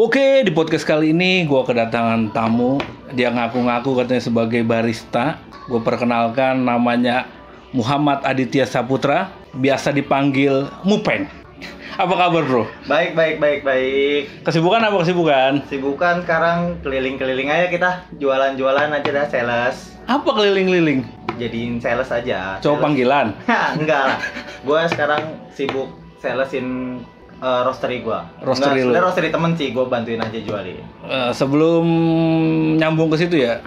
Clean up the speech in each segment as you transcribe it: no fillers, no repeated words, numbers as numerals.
Oke, di podcast kali ini gue kedatangan tamu. Dia ngaku-ngaku katanya sebagai barista. Gue perkenalkan, namanya Muhammad Aditya Saputra, biasa dipanggil Mupeng. Apa kabar, bro? Baik. Kesibukan apa kesibukan? Sibukan sekarang keliling-keliling aja kita, jualan-jualan aja dah, sales. Apa keliling-keliling? Jadiin sales aja. Cowok panggilan? Enggak lah. Gua sekarang sibuk salesin roastery gua. Roastery lu? Sebenarnya roastery temen sih, gua bantuin aja jualin. Sebelum nyambung ke situ ya,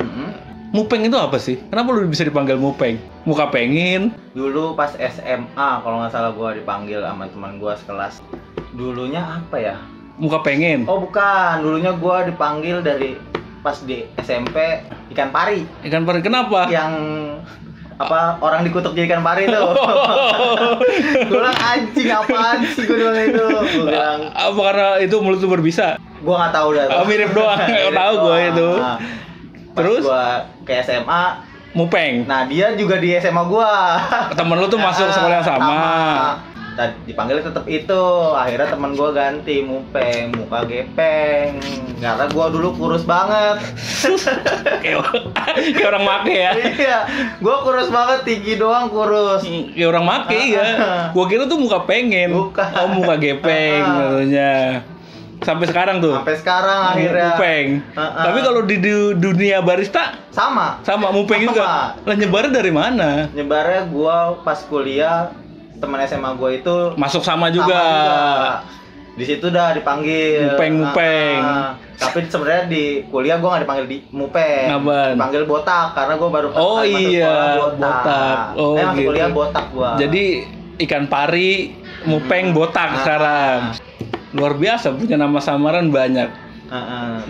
Mupeng itu apa sih? Kenapa lu bisa dipanggil Mupeng? Muka pengin? Dulu pas SMA kalau nggak salah gua dipanggil sama teman gua sekelas. Dulunya apa ya? Muka pengen? Oh bukan, dulunya gua dipanggil dari pas di SMP ikan pari. Ikan pari kenapa? Yang apa, orang dikutuk jadi ikan pari tuh. Gue bilang anjing apaan sih, gue bilang itu. Gue bilang apa karena itu mulut lu berbisa? gue nggak tahu dah. Mirip doang, nggak tahu gue itu. Nah, Terus gue ke SMA. Mupeng. Nah dia juga di SMA gue. Temen lu tuh masuk sekolah yang sama. Nah, dipanggil tetap itu. Akhirnya temen gue ganti Mupeng, muka gepeng. Karena gue dulu kurus banget. Kayak orang make ya. Iya, gue kurus banget, tinggi doang kurus. Kayak orang make ya. Gua kira tuh muka pengen. Bukan. Oh, muka gepeng katanya. Sampai sekarang tuh. Sampai sekarang akhirnya. Mupeng. Tapi kalau di dunia barista sama Mupeng juga. Lah nyebarnya dari mana? Nyebarnya gue pas kuliah, teman SMA gue itu masuk sama juga. Di situ udah dipanggil Mupeng. Tapi sebenarnya di kuliah gue nggak dipanggil di Mupeng. Ngapain? Dipanggil botak karena gue baru Oh iya, botak. Oh masuk gitu. kuliah botak gue. Jadi ikan pari, Mupeng, botak sekarang. Luar biasa, punya nama samaran banyak.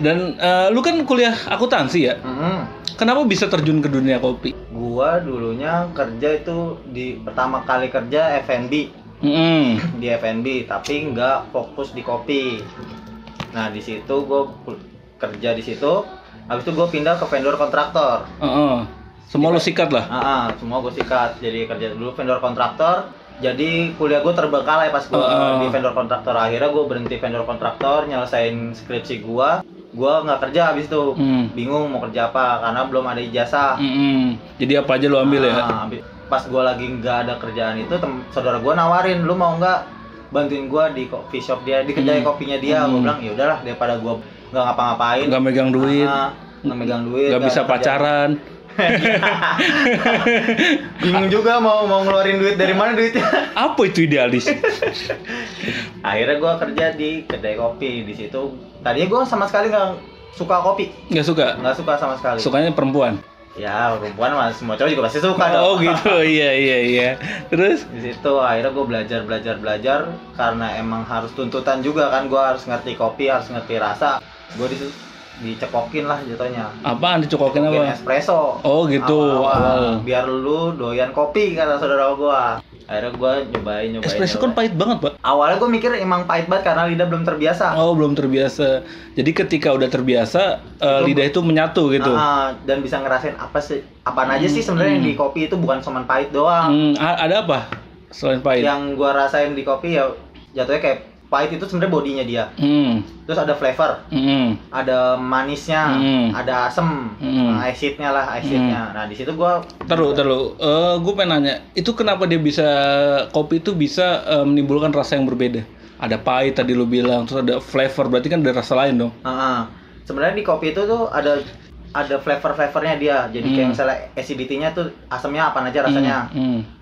Dan lu kan kuliah akuntansi ya? Kenapa bisa terjun ke dunia kopi? Gua dulunya kerja itu pertama kali kerja F&B. Di F&B, tapi nggak fokus di kopi. Nah di situ gue kerja di situ. Habis itu gue pindah ke vendor kontraktor. Semua lu sikat lah? Semua gue sikat. Jadi kerja dulu vendor kontraktor. Jadi kuliah gue terbengkalai pas gue di vendor kontraktor. Akhirnya gue berhenti vendor kontraktor, nyelesain skripsi gue. Gue nggak kerja habis itu. Bingung mau kerja apa karena belum ada ijazah. Jadi apa aja lu ambil ya? Pas gue lagi nggak ada kerjaan itu, saudara gue nawarin, lu mau nggak bantuin gue di coffee shop dia, di kedai kopinya dia. Gue bilang ya udahlah, daripada gue nggak ngapa-ngapain, nggak megang duit, nggak bisa pacaran. Bingung juga mau ngeluarin duit dari mana duitnya. Apa itu idealis? Akhirnya gue kerja di kedai kopi. Di situ tadinya gue sama sekali nggak suka kopi. Nggak suka sama sekali. Sukanya perempuan. Ya perempuan mah semua cowok juga pasti suka dong. Oh gitu. Iya. Terus di situ akhirnya gue belajar karena emang harus tuntutan juga kan. Gue harus ngerti kopi, harus ngerti rasa. Gue dicekokin lah jatuhnya. Apaan dicekokin apa? Espresso. Oh gitu. Awal. Biar lu doyan kopi kata saudara gua. Akhirnya gua nyobain. Espresso kan pahit banget, Pak. Awalnya gua mikir emang pahit banget karena lidah belum terbiasa. Oh, belum terbiasa. Jadi ketika udah terbiasa, lidah itu menyatu gitu. Dan bisa ngerasain apaan aja sih sebenarnya yang di kopi itu, bukan cuma pahit doang. Ada apa selain pahit? Yang gua rasain di kopi ya jatuhnya kayak pahit itu sebenarnya bodinya dia. Terus ada flavor, ada manisnya, ada asem, acidnya. Nah di situ gua Terus, gue pengen nanya, itu kenapa dia bisa kopi itu bisa menimbulkan rasa yang berbeda? Ada pahit tadi lu bilang, terus ada flavor, berarti kan ada rasa lain dong? Sebenarnya di kopi itu tuh ada flavor-flavornya dia. Jadi kayak misalnya acidity-nya tuh asamnya apa aja rasanya.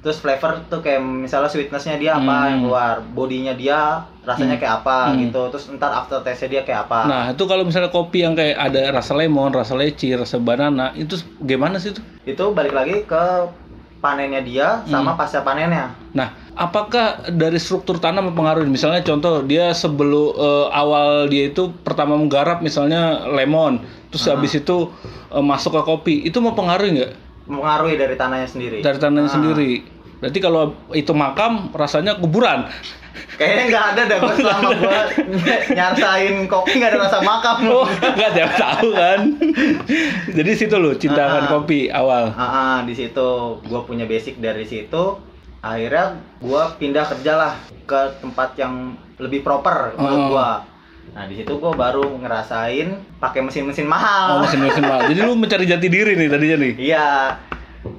Terus flavor tuh kayak misalnya sweetness-nya dia apa yang keluar, bodinya dia rasanya kayak apa gitu. Terus ntar after taste-nya dia kayak apa. Nah, itu kalau misalnya kopi yang kayak ada rasa lemon, rasa leci, rasa banana, itu gimana sih itu? Itu balik lagi ke panennya dia sama pasca panennya. Nah, apakah dari struktur tanah mempengaruhi? Misalnya contoh dia sebelum awal dia itu pertama menggarap misalnya lemon, terus habis itu masuk ke kopi, itu mempengaruhi nggak? Mempengaruhi dari tanahnya sendiri. Dari tanahnya sendiri. Berarti kalau itu makam rasanya kuburan. Kayaknya nggak ada dah, gue selama gue nyarasain kopi nggak ada rasa makam. Nggak ada tahu kan. Jadi situ lo cintakan kopi awal. Di situ gue punya basic dari situ. Akhirnya gue pindah kerja lah ke tempat yang lebih proper menurut gue. Nah di situ gue baru ngerasain pakai mesin-mesin mahal. Oh, mesin-mesin mahal. Jadi lu mencari jati diri nih tadinya nih. Iya.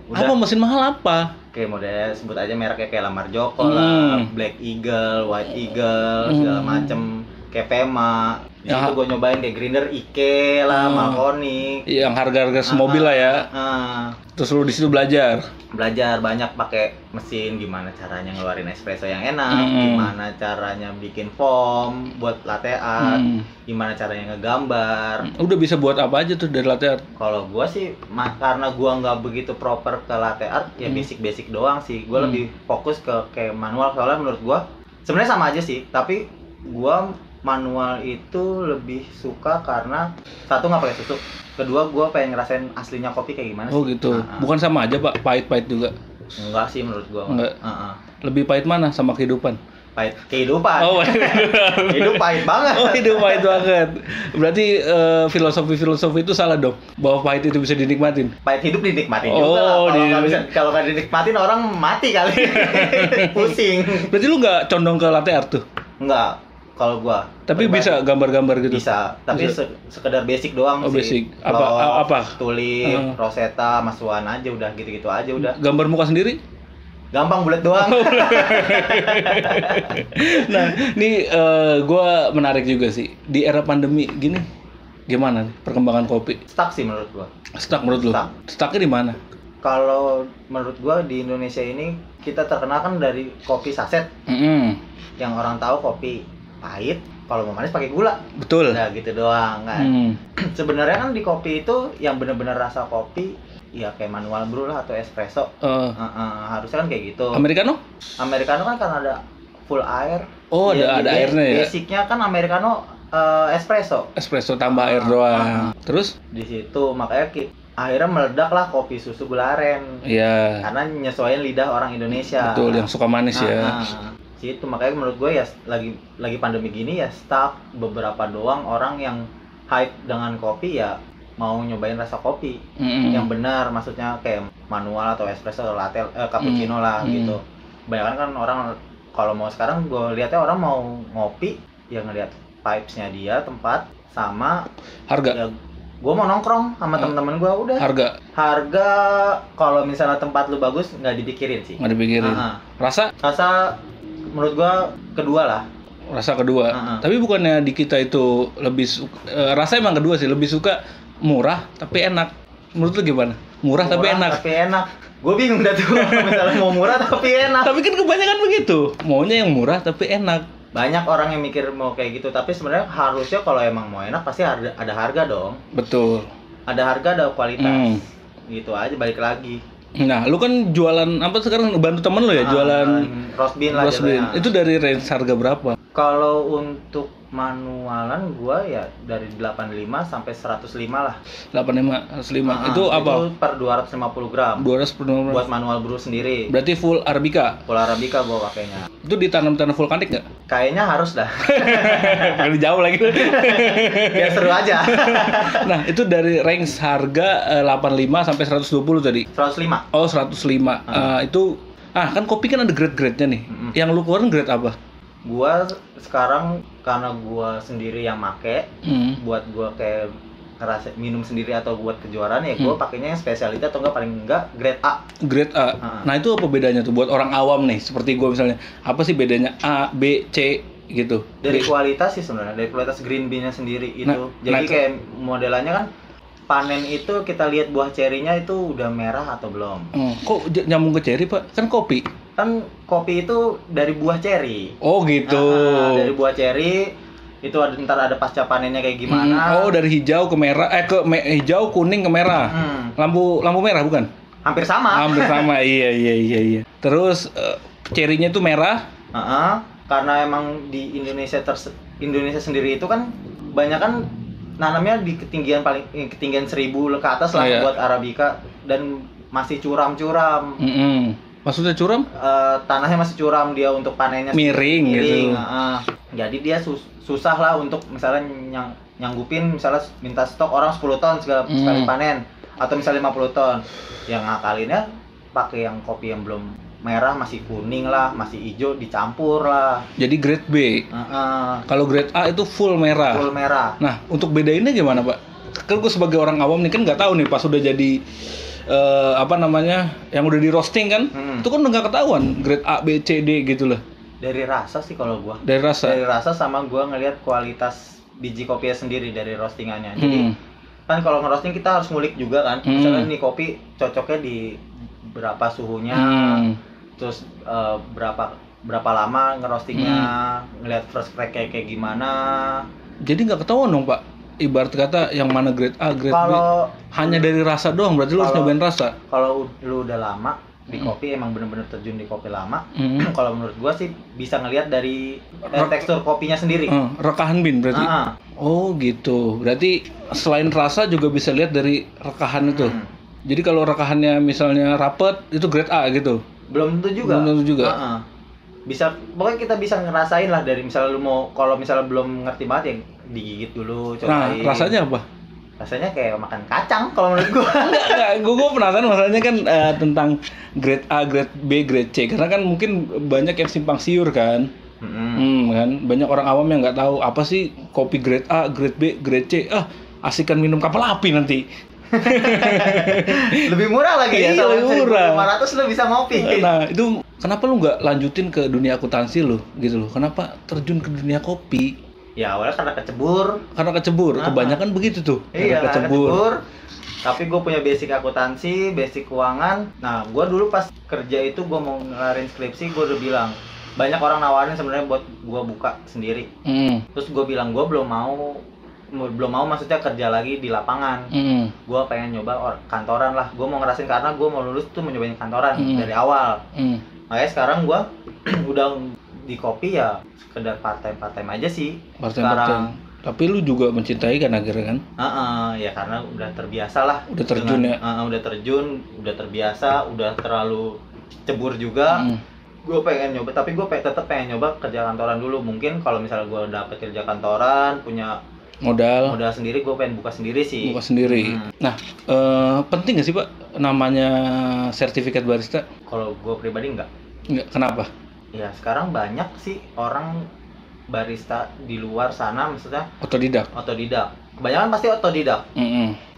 Apa mesin mahal apa? Kayak model sebut aja mereknya kayak Lamar Joko lah, Black Eagle, White Eagle, segala macem, kayak Pema. Di situ gue nyobain kayak grinder Ike lah, Malconic. Yang harga-harga semobil lah ya. Terus lu di situ belajar Banyak pakai mesin, gimana caranya ngeluarin espresso yang enak, gimana caranya bikin foam buat latte art, gimana caranya ngegambar. Udah bisa buat apa aja tuh dari latte art? Kalau gua sih karena gua nggak begitu proper ke latte art, ya basic doang sih. Gua lebih fokus ke kayak manual, soalnya menurut gua sebenarnya sama aja sih, tapi gua manual itu lebih suka karena satu nggak pakai susu, kedua gue pengen ngerasain aslinya kopi kayak gimana sih. Oh gitu. Bukan sama aja Pak, pahit-pahit juga? Enggak sih menurut gue. Enggak. Lebih pahit mana sama kehidupan? Pahit kehidupan. Oh, hidup pahit banget. Oh, hidup pahit banget. Berarti filosofi itu salah dong, bahwa pahit itu bisa dinikmatin. Pahit hidup dinikmatin juga lah. Kalau nggak dinikmatin orang mati kali. Pusing. Berarti lu nggak condong ke latte art tuh? Enggak. Kalau gua tapi bisa gambar-gambar gitu. Bisa, tapi sekedar basic doang sih. Basic. Apa? Tulip, rosetta, masuan aja udah gitu-gitu aja udah. Gambar muka sendiri? Gampang, bulat doang. Nah, ini gua menarik juga sih. Di era pandemi gini gimana nih perkembangan kopi? Stuck sih menurut gua. Stuck menurut lu? Stucknya di mana? Kalau menurut gua di Indonesia ini kita terkenal kan dari kopi saset. Yang orang tahu kopi pahit, kalau mau manis pakai gula. Betul. Nah gitu doang kan. Sebenarnya kan di kopi itu yang benar-benar rasa kopi ya kayak manual brew lah atau espresso. Harusnya kan kayak gitu. Americano kan karena ada full air. Oh, ada airnya ya. Basicnya kan Americano espresso. Espresso tambah air doang. Terus di situ makanya akhirnya meledak lah kopi susu gula aren. Iya. Karena nyesuaiin lidah orang Indonesia. Betul, yang suka manis ya. Itu makanya menurut gue ya lagi pandemi gini ya stuck beberapa doang orang yang hype dengan kopi ya mau nyobain rasa kopi yang benar, maksudnya kayak manual atau espresso atau latte, cappuccino lah gitu. Banyak kan orang kalau mau sekarang gue lihatnya orang mau ngopi ya ngeliat vibes-nya dia, tempat sama harga. Ya, gue mau nongkrong sama temen-temen gue udah. Harga kalau misalnya tempat lu bagus nggak dipikirin sih. Nggak dipikirin. Rasa menurut gua kedua lah. Rasa kedua. Tapi bukannya di kita itu lebih rasa emang kedua sih, lebih suka murah tapi enak. Menurut lu gimana? Murah tapi enak. Gue bingung dah tuh misalnya mau murah tapi enak. Tapi kan kebanyakan begitu. Maunya yang murah tapi enak. Banyak orang yang mikir mau kayak gitu, tapi sebenarnya harusnya kalau emang mau enak pasti ada harga dong. Betul. Ada harga, ada kualitas. Gitu aja, balik lagi. Nah, lu kan jualan apa sekarang, bantu temen lu ya jualan roast bean lah. Itu dari range harga berapa? Kalau untuk manualan gua ya dari 85 sampai 105 lah. 85, 105. Itu apa? Itu per 250 gram. 200 per 200. Buat manual brew sendiri. Berarti full Arabica. Full Arabica gua pakainya. Itu ditanam vulkanik nggak? Kayaknya harus dah. Kali jauh lagi. Biar seru aja. Nah, itu dari range harga 85 sampai 120 tadi. 105. Oh, 105. Itu kan kopi kan ada grade-grade-nya nih. Yang lu keluarin grade apa? Gua sekarang karena gua sendiri yang make, buat gua kayak ngerasa minum sendiri atau buat kejuaraan ya gua pakainya yang spesialty atau enggak paling enggak grade A. Grade A. Nah, itu apa bedanya tuh buat orang awam nih seperti gua misalnya? Apa sih bedanya A, B, C gitu? Dari kualitas sih sebenarnya, dari kualitas green bean-nya sendiri itu. Jadi kayak modelannya kan panen itu kita lihat buah cerinya itu udah merah atau belum. Kok nyambung ke ceri, Pak? Kan kopi. Kan kopi itu dari buah ceri. Oh gitu. Dari buah ceri itu ntar ada pasca panennya kayak gimana. Oh, dari hijau ke merah, hijau, kuning ke merah. Lampu merah bukan? Hampir sama. Iya. Terus cerinya itu merah. Karena emang di Indonesia sendiri itu kan banyak kan nanamnya di ketinggian 1000 ke atas lah buat Arabica dan masih curam-curam. Maksudnya curam? Tanahnya masih curam, dia untuk panennya miring. Gitu. Jadi dia susah lah untuk misalnya nyanggupin, misalnya minta stok orang 10 ton sekali panen atau misalnya 50 ton. Yang ngakalinnya pakai yang kopi yang belum merah, masih kuning lah, masih hijau dicampur lah. Jadi grade B. Kalau grade A itu full merah. Full merah. Nah, untuk bedainnya gimana, Pak? Kan gue sebagai orang awam nih kan nggak tahu nih pas udah jadi yang udah di roasting kan, itu kan udah nggak ketahuan grade A, B, C, D gitu loh. Dari rasa sih kalau gua. Dari rasa sama gua ngelihat kualitas biji kopinya sendiri dari roastingannya. Jadi kan kalau ngerosting kita harus ngulik juga kan. Misalnya nih kopi cocoknya di berapa suhunya, terus berapa lama ngerostingnya, ngelihat first crack kayak gimana. Jadi nggak ketahuan dong, Pak. Ibarat kata yang mana grade A, grade B hanya dari rasa doang, berarti lu harus nyobain rasa. Kalau lu udah lama di kopi, emang bener-bener terjun di kopi lama, kalau menurut gua sih bisa ngelihat dari tekstur kopinya sendiri. Rekahan bin berarti. Oh gitu, berarti selain rasa juga bisa lihat dari rekahan itu. Jadi kalau rekahannya misalnya rapet itu grade A gitu. Belum tentu juga. Bisa, pokoknya kita bisa ngerasain lah dari misalnya lu mau, kalau misalnya belum ngerti banget ya digigit dulu, cobain. Nah, rasanya apa? Rasanya kayak makan kacang kalau menurut gua. Enggak, gua penasaran masalahnya kan tentang grade A, grade B, grade C, karena kan mungkin banyak yang simpang siur kan. Kan banyak orang awam yang nggak tahu apa sih kopi grade A, grade B, grade C. Asikan minum kapal api nanti. Lebih murah lagi ya, lebih murah. 500 lu bisa ngopi. Nah, itu kenapa lu nggak lanjutin ke dunia akuntansi lu gitu loh? Kenapa terjun ke dunia kopi? Ya awalnya karena kecebur. Kebanyakan begitu tuh. Iya, kecebur. Tapi gue punya basic akuntansi, basic keuangan. Nah, gue dulu pas kerja itu gue mau ngelarin skripsi, gue udah bilang banyak orang nawarin sebenarnya buat gue buka sendiri. Terus gue bilang gue belum mau maksudnya kerja lagi di lapangan. Gue pengen nyoba kantoran lah. Gue mau ngerasain karena gue mau lulus tuh mau nyobain kantoran dari awal. Makanya sekarang gue udah di kopi ya sekedar part-time aja sih. Sekarang. Tapi lu juga mencintai kan akhirnya kan? Ya karena udah terbiasa lah. Udah terjun ya? Udah terbiasa, udah terlalu cebur juga. Gue pengen nyoba, tapi gue tetap pengen nyoba kerja kantoran dulu. Mungkin kalau misalnya gue dapet kerja kantoran, punya modal sendiri, gue pengen buka sendiri sih. Nah, penting nggak sih Pak namanya sertifikat barista? Kalau gue pribadi nggak. Kenapa? Ya sekarang banyak sih orang barista di luar sana, maksudnya otodidak. Kebanyakan pasti otodidak.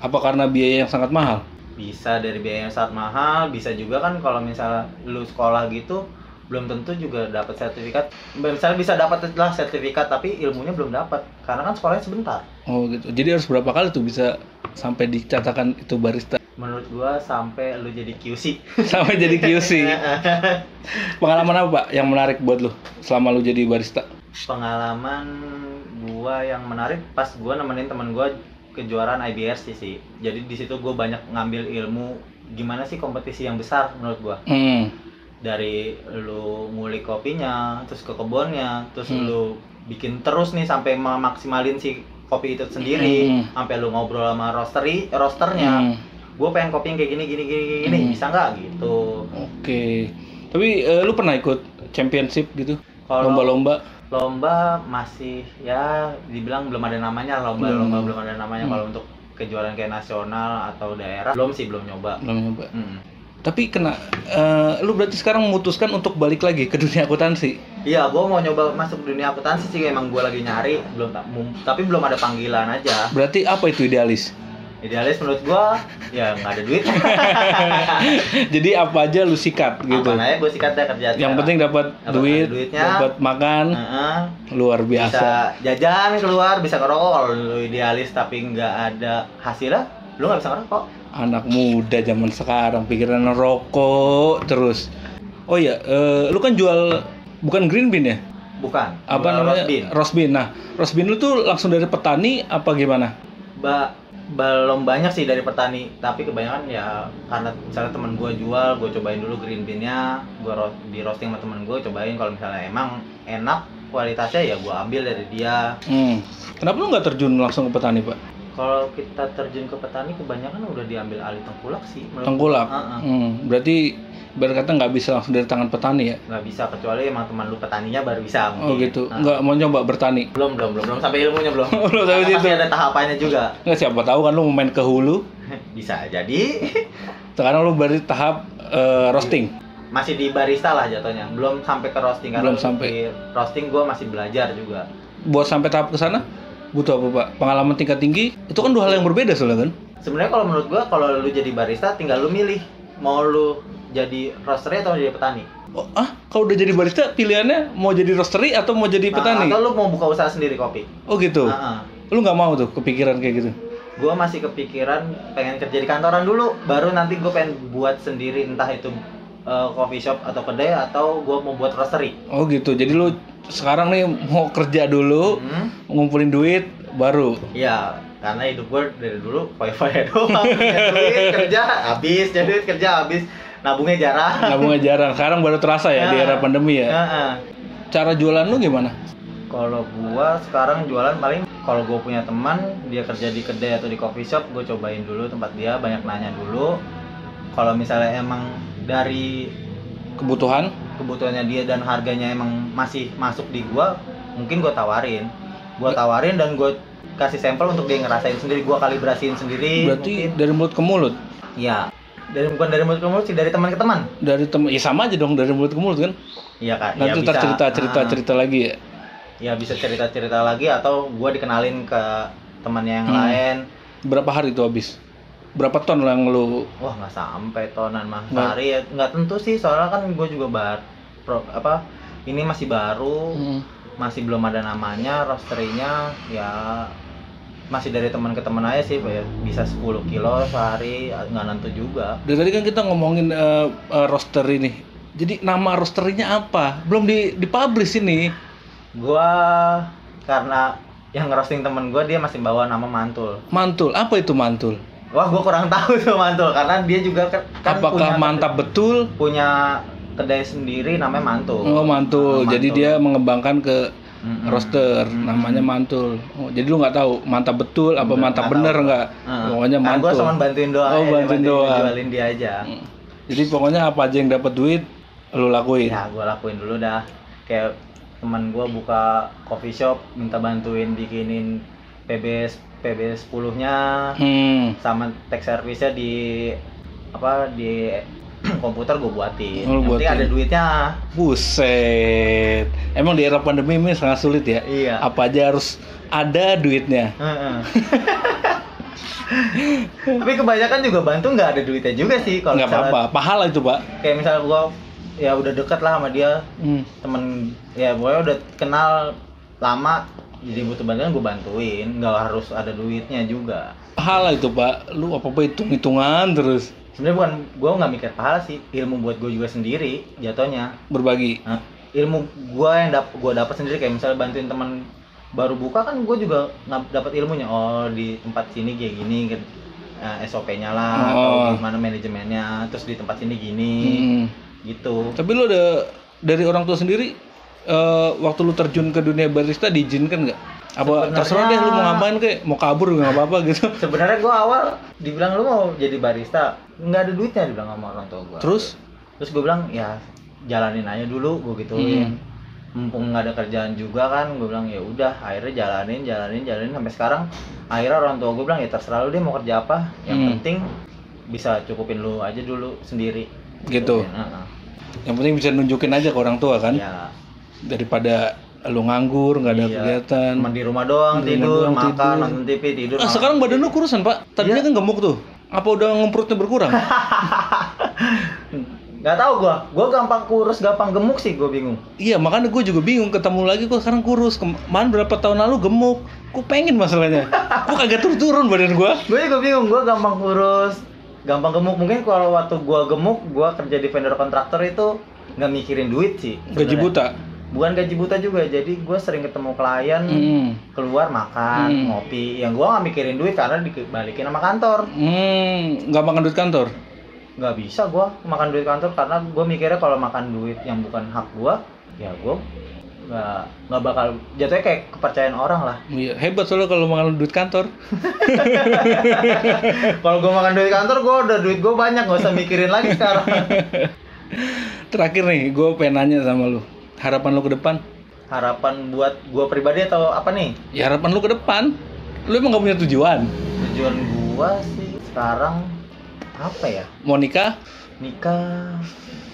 Apa karena biaya yang sangat mahal? Bisa dari biaya yang sangat mahal, bisa juga kan kalau misalnya lu sekolah gitu belum tentu juga dapat sertifikat. Misalnya bisa dapat lah sertifikat tapi ilmunya belum dapat karena kan sekolahnya sebentar. Oh gitu. Jadi harus berapa kali tuh bisa sampai dicatakan itu barista? Menurut gua sampai lu jadi QC. Sampai jadi QC. Pengalaman apa Pak yang menarik buat lu selama lu jadi barista? Pengalaman gua yang menarik pas gua nemenin teman gua kejuaraan IBRC sih. Jadi di situ gua banyak ngambil ilmu gimana sih kompetisi yang besar menurut gua. Dari lu ngulik kopinya, terus ke kebunnya, terus lu bikin terus nih sampai memaksimalin si kopi itu sendiri, sampai lu ngobrol sama rosternya. Gue pengen kopi yang kayak gini, bisa nggak gitu? Oke. Tapi lu pernah ikut championship gitu? Lomba-lomba? Lomba masih ya dibilang belum ada namanya, lomba-lomba belum ada namanya. Kalau untuk kejuaraan kayak nasional atau daerah belum nyoba. Tapi lu berarti sekarang memutuskan untuk balik lagi ke dunia akuntansi? Iya, gue mau nyoba masuk dunia akuntansi sih, emang gue lagi nyari, tapi belum ada panggilan aja. Berarti apa itu idealis? Idealis menurut gua ya nggak ada duit. Jadi apa aja lu sikat gitu. Apa aja gua sikat deh kerja. Yang penting dapat duit, dapat makan. Luar biasa. Bisa jajan keluar, bisa ngerokok. Kalau lu idealis tapi nggak ada hasilnya, lu nggak bisa ngerokok. Anak muda zaman sekarang pikiran ngerokok terus. Oh iya, lu kan jual bukan green bean ya? Bukan. Apa namanya? Roast bean. Nah, roast bean lu tuh langsung dari petani apa gimana? Belum banyak sih dari petani, tapi kebanyakan ya karena misalnya temen gue jual, gue cobain dulu green bean-nya, gue di roasting sama temen gue, cobain kalau misalnya emang enak kualitasnya ya gue ambil dari dia. Kenapa lu nggak terjun langsung ke petani Pak? Kalau kita terjun ke petani kebanyakan udah diambil alih tengkulak sih. Tengkulak? Berarti berkata nggak bisa langsung dari tangan petani ya? Nggak bisa, kecuali emang teman lu petaninya baru bisa mungkin. Oh gitu, nggak mau nyoba bertani? Belum sampai ilmunya belum. Belum sampai situ. Masih ada tahapannya juga. Nggak, siapa tahu kan lu mau main ke hulu. Bisa jadi. Sekarang lu baru tahap roasting? masih di barista lah jatuhnya, belum sampai ke roasting. Belum Karena sampai. di roasting gue masih belajar juga. Buat sampai tahap ke sana butuh apa Pak? Pengalaman tingkat tinggi? Itu kan dua hal yang berbeda soalnya kan? Sebenarnya kalau menurut gue, kalau lu jadi barista tinggal lu milih mau lu jadi roastery atau jadi petani. Kalau udah jadi barista pilihannya mau jadi roastery atau mau jadi petani? Atau lu mau buka usaha sendiri kopi. Oh gitu. Lu nggak mau tuh kepikiran kayak gitu? Gue masih kepikiran pengen kerja di kantoran dulu, baru nanti gue pengen buat sendiri, entah itu coffee shop atau kedai, atau gue mau buat roastery. Oh gitu. Jadi lu sekarang nih mau kerja dulu, ngumpulin duit baru. Iya, karena hidup gue dari dulu foya-foya doang. Duit kerja habis, jadi duit kerja habis, nabungnya jarang. Sekarang baru terasa ya di era pandemi ya. Cara jualan lu gimana? Kalau gua sekarang jualan paling kalau gua punya teman dia kerja di kedai atau di coffee shop, gua cobain dulu tempat dia, banyak nanya dulu. Kalau misalnya emang dari kebutuhannya dia dan harganya emang masih masuk di gua, mungkin gua tawarin dan gua kasih sampel untuk dia ngerasain sendiri, gua kalibrasiin sendiri. Berarti mungkin. dari mulut ke mulut? Iya. Bukan dari mulut ke mulut sih, dari teman ke teman. Dari teman, ya sama aja dong, dari mulut ke mulut kan? Iya kan. Nanti ya, cerita lagi ya. Ya bisa cerita lagi, atau gua dikenalin ke temannya yang lain. Berapa hari itu habis? Berapa ton yang lu? Wah, nggak sampai tonan mah. Sehari ya nggak tentu sih, soalnya kan gua juga ini masih baru, masih belum ada namanya, roastery-nya ya masih dari teman ke teman aja sih, ya bisa 10 kilo sehari, nggak nentu juga. Dari tadi kan kita ngomongin roastery nih. Jadi nama roastery-nya apa? Belum dipublish ini. Gua karena yang ngerosting temen gua, dia masih bawa nama Mantul. Mantul? Apa itu Mantul? Wah, gua kurang tahu tuh Mantul, karena dia juga kan apakah mantap betul? Punya kedai sendiri namanya Mantul. Oh, Mantul. Jadi dia mengembangkan ke roaster, namanya Mantul. Oh, jadi lu nggak tahu mantap betul apa mantap bener nggak? Pokoknya Mantul. Gua cuma bantuin doang. Oh, bantuin doang. Jualin dia aja. Jadi pokoknya apa aja yang dapat duit lu lakuin. Ya, gua lakuin dulu dah. Kayak teman gua buka coffee shop, minta bantuin bikinin PB 10-nya, sama tech service-nya di komputer gue buatin. Yang penting ada duitnya. Buset. Emang di era pandemi ini sangat sulit ya? Iya. Apa aja harus ada duitnya. Tapi kebanyakan juga bantu nggak ada duitnya juga sih. Kalau nggak apa-apa, pahala itu Pak. Kayak misalnya gue ya udah deket lah sama dia, temen ya pokoknya udah kenal lama, jadi butuh bantuan gue bantuin, nggak harus ada duitnya juga. Pahala itu Pak, lu apa hitung-hitungan terus. Sebenarnya bukan, gue nggak mikir pahala sih, ilmu buat gue juga sendiri jatuhnya. Berbagi. Nah, ilmu gue yang gue dapat sendiri, kayak misalnya bantuin teman baru buka kan, gue juga dapat ilmunya. Oh, di tempat sini kayak gini, SOP-nya lah, atau gimana manajemennya, terus di tempat sini gini, gitu. Tapi lu ada dari orang tua sendiri, waktu lu terjun ke dunia barista diizinkan nggak? Apa terserah deh lu mau ngapain, kayak mau kabur nggak apa-apa gitu? Sebenarnya gue awal dibilang lu mau jadi barista, nggak ada duitnya dibilang sama orang tua gue. Terus gue bilang ya jalanin aja dulu, gue gituin. Mumpung nggak ada kerjaan juga kan, gue bilang ya udah, akhirnya jalanin sampai sekarang. Akhirnya orang tua gue bilang ya terserah lu deh mau kerja apa, yang penting bisa cukupin lu aja dulu sendiri. Gitu. Yang penting bisa nunjukin aja ke orang tua kan. Ya. Daripada lu nganggur, nggak ada kegiatan. Cuma di rumah doang, tidur, makan, nonton TV, tidur. Sekarang badan lu kurusan Pak. Tadinya kan gemuk tuh. Apa udah ngemprutnya berkurang? Gak tau gua gampang kurus, gampang gemuk sih, gua bingung. Iya, makanya gua juga bingung, ketemu lagi gua sekarang kurus. Kemarin berapa tahun lalu gemuk. Gua pengen masalahnya. Gua kagak turun badan gua. Gua juga bingung, gua gampang kurus, gampang gemuk. Mungkin kalau waktu gua gemuk, gua kerja di vendor kontraktor itu nggak mikirin duit sih sebenernya. Gaji buta? Bukan gaji buta juga, jadi gua sering ketemu klien, keluar makan, ngopi. Yang gua nggak mikirin duit karena dibalikin sama kantor. Nggak makan duit kantor? Nggak bisa gua makan duit kantor, karena gua mikirnya kalau makan duit yang bukan hak gua, ya gua nggak bakal, jatuhnya kayak kepercayaan orang lah. Iya, hebat soalnya kalau makan duit kantor. Kalau gua makan duit kantor, duit gua banyak, nggak usah mikirin lagi sekarang. Terakhir nih, gua pengen nanya sama lu, harapan lu ke depan? Harapan buat gua pribadi atau apa nih? Ya harapan lu ke depan. Lu emang gak punya tujuan? Tujuan gua sih sekarang apa ya? Mau nikah? Nikah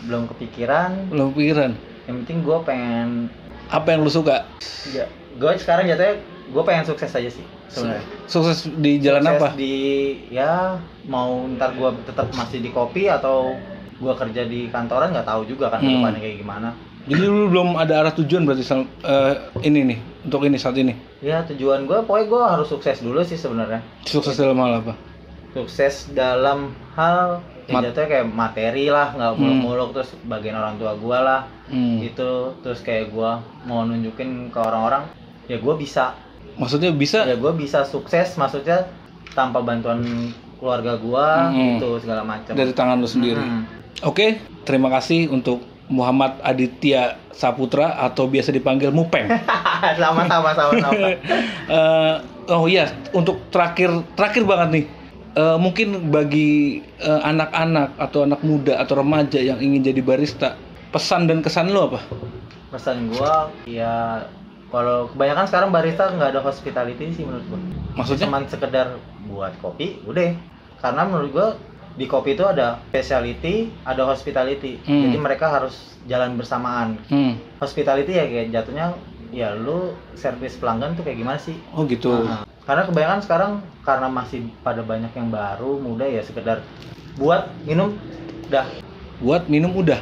belum kepikiran. Belum pikiran. Yang penting gue pengen. Apa yang lu suka? Ya, gue sekarang jatuhnya gue pengen sukses aja sih sebenarnya. Sukses di jalan Sukses apa? Di ya mau ntar gue tetap masih di kopi atau gue kerja di kantoran, nggak tahu juga kan ke depannya kayak gimana. Jadi lu belum ada arah tujuan berarti ini nih untuk ini saat ini. Ya tujuan gue pokoknya gue harus sukses dulu sih sebenarnya. Sukses dalam hal apa? Sukses dalam hal jatuhnya kayak materi lah, nggak muluk-muluk, terus bagian orang tua gue lah gitu, terus kayak gue mau nunjukin ke orang-orang ya gue bisa. Maksudnya bisa? Ya gue bisa sukses, maksudnya tanpa bantuan keluarga gue gitu segala macam. Dari tangan lu sendiri. Oke, terima kasih untuk Muhammad Aditya Saputra atau biasa dipanggil Mupeng. Sama-sama. Oh iya, untuk terakhir banget nih. Mungkin bagi anak-anak atau anak muda atau remaja yang ingin jadi barista, pesan dan kesan lo apa? Pesan gua ya kalau kebanyakan sekarang barista nggak ada hospitality sih menurut gua. Maksudnya? Cuman sekedar buat kopi, udah. Karena menurut gua di kopi itu ada specialty, ada hospitality. Jadi mereka harus jalan bersamaan. Hospitality ya kayak jatuhnya ya lu servis pelanggan tuh kayak gimana sih? Oh gitu. Karena kebanyakan sekarang karena masih pada banyak yang baru, muda ya sekedar buat minum udah. Buat minum udah.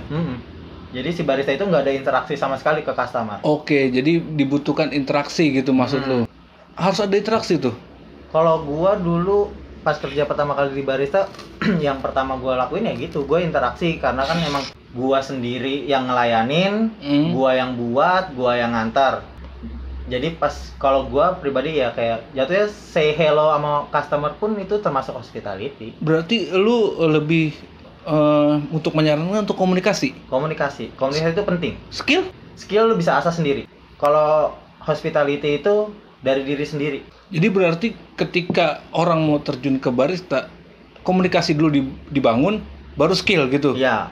Jadi si barista itu nggak ada interaksi sama sekali ke customer. Oke, jadi dibutuhkan interaksi gitu maksud lu. Harus ada interaksi tuh. Kalau gua dulu pas kerja pertama kali di barista, yang pertama gua lakuin ya gitu, gua interaksi karena kan emang gua sendiri yang ngelayanin, gua yang buat, gua yang ngantar. Jadi pas kalau gua pribadi ya kayak jatuhnya say hello sama customer pun itu termasuk hospitality. Berarti lu lebih untuk menyarankan untuk komunikasi. Komunikasi itu penting. Skill lu bisa asah sendiri. Kalau hospitality itu dari diri sendiri. Jadi berarti ketika orang mau terjun ke barista, komunikasi dulu dibangun, baru skill gitu. Iya.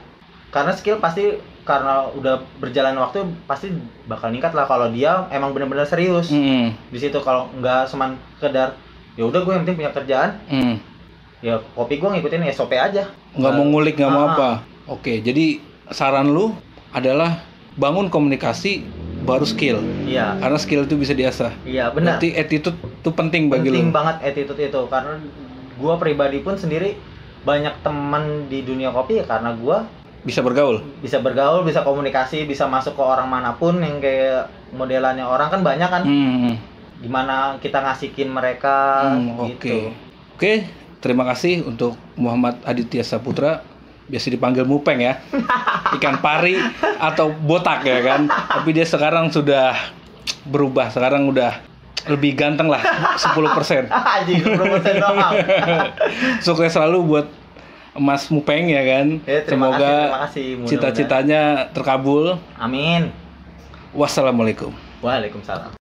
Karena skill pasti karena udah berjalan waktu pasti bakal ningkat lah kalau dia emang benar-benar serius. Di situ kalau nggak cuman sekedar ya udah gue yang penting punya kerjaan. Ya kopi gue ngikutin SOP aja. Nggak mau ngulik, nggak mau apa. Oke, jadi saran lu adalah bangun komunikasi baru skill. Iya. Karena skill itu bisa diasah. Iya, benar. Berarti attitude itu penting bagi lu. Penting banget attitude itu karena gue pribadi pun sendiri banyak teman di dunia kopi ya karena gue bisa bergaul, bisa komunikasi, bisa masuk ke orang manapun yang kayak modelannya orang kan banyak kan. Gimana kita ngasihin mereka gitu. Oke, terima kasih untuk Muhammad Aditya Saputra, biasa dipanggil Mupeng ya. Ikan pari atau botak ya kan. Tapi dia sekarang sudah berubah, sekarang udah lebih ganteng lah 10%. Anjing, 10% doang. Sukses selalu buat Mas Mupeng ya kan. Semoga cita-citanya terkabul. Amin. Wassalamualaikum. Waalaikumsalam.